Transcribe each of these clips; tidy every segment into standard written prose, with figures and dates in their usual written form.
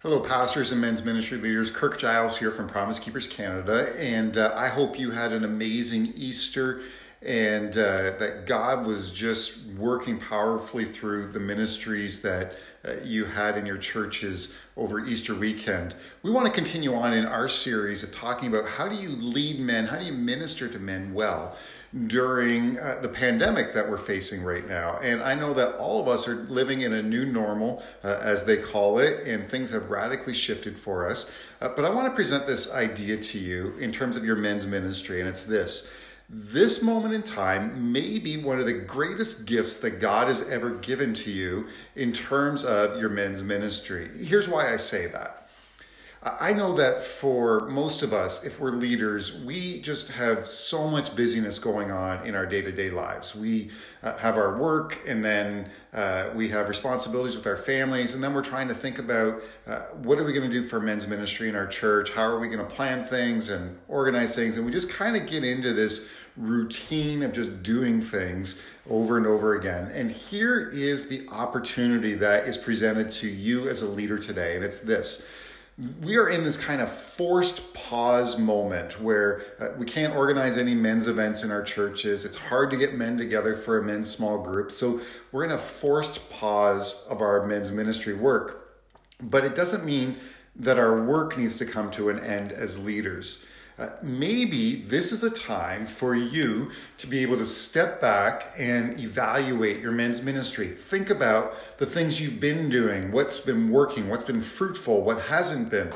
Hello, pastors and men's ministry leaders. Kirk Giles here from Promise Keepers Canada, and I hope you had an amazing Easter and that God was just working powerfully through the ministries that you had in your churches over Easter weekend. We want to continue on in our series of talking about how do you lead men, how do you minister to men well during the pandemic that we're facing right now. And I know that all of us are living in a new normal, as they call it, and things have radically shifted for us. But I want to present this idea to you in terms of your men's ministry, and it's this. This moment in time may be one of the greatest gifts that God has ever given to you in terms of your men's ministry. Here's why I say that. I know that for most of us, if we're leaders, we just have so much busyness going on in our day-to-day lives. We have our work, and then we have responsibilities with our families, and then we're trying to think about what are we going to do for men's ministry in our church? How are we going to plan things and organize things? And we just kind of get into this routine of just doing things over and over again. And here is the opportunity that is presented to you as a leader today, and it's this. We are in this kind of forced pause moment where we can't organize any men's events in our churches. It's hard to get men together for a men's small group. So we're in a forced pause of our men's ministry work. But it doesn't mean that our work needs to come to an end as leaders. Maybe this is a time for you to be able to step back and evaluate your men's ministry. Think about the things you've been doing, what's been working, what's been fruitful, what hasn't been.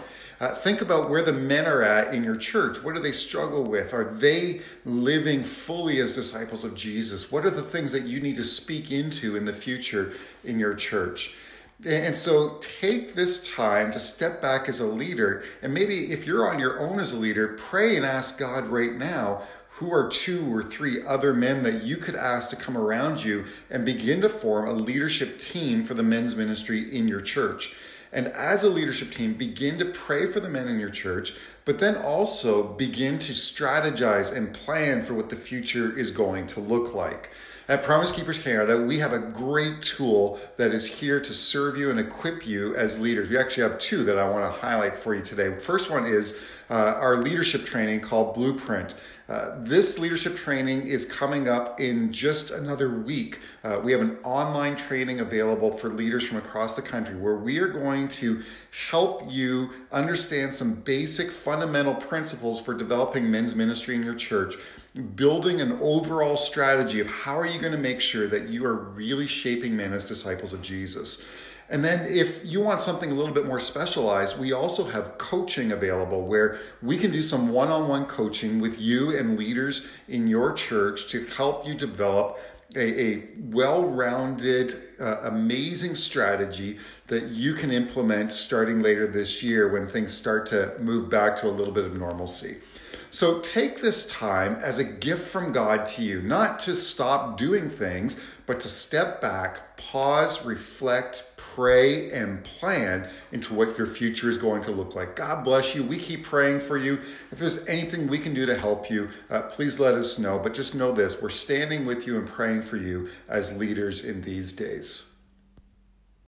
Think about where the men are at in your church. What do they struggle with? Are they living fully as disciples of Jesus? What are the things that you need to speak into in the future in your church? And so take this time to step back as a leader, and maybe if you're on your own as a leader, pray and ask God right now, who are 2 or 3 other men that you could ask to come around you and begin to form a leadership team for the men's ministry in your church. And as a leadership team, begin to pray for the men in your church, but then also begin to strategize and plan for what the future is going to look like. At Promise Keepers Canada, we have a great tool that is here to serve you and equip you as leaders. We actually have 2 that I want to highlight for you today. The first one is our leadership training called Blueprint. This leadership training is coming up in just another week. We have an online training available for leaders from across the country where we are going to help you understand some basic fundamental principles for developing men's ministry in your church, building an overall strategy of how are you going to make sure that you are really shaping men as disciples of Jesus. And then if you want something a little bit more specialized, we also have coaching available where we can do some one-on-one coaching with you and leaders in your church to help you develop a well-rounded, amazing strategy that you can implement starting later this year when things start to move back to a little bit of normalcy. So take this time as a gift from God to you, not to stop doing things, but to step back, pause, reflect, pray, and plan into what your future is going to look like. God bless you. We keep praying for you. If there's anything we can do to help you, please let us know. But just know this, we're standing with you and praying for you as leaders in these days.